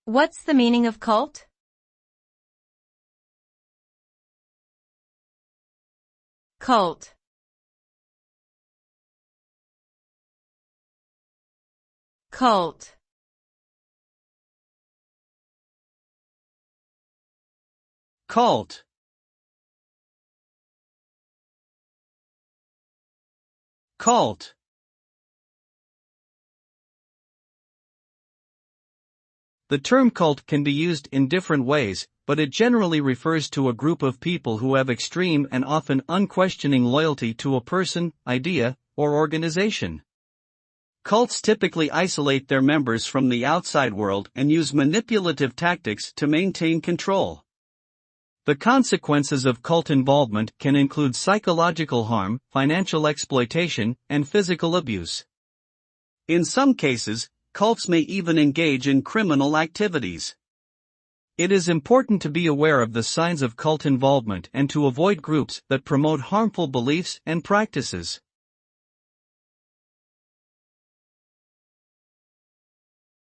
What's the meaning of cult? Cult. Cult. Cult. Cult. The term cult can be used in different ways, but it generally refers to a group of people who have extreme and often unquestioning loyalty to a person, idea, or organization. Cults typically isolate their members from the outside world and use manipulative tactics to maintain control. The consequences of cult involvement can include psychological harm, financial exploitation, and physical abuse. In some cases, cults may even engage in criminal activities. It is important to be aware of the signs of cult involvement and to avoid groups that promote harmful beliefs and practices.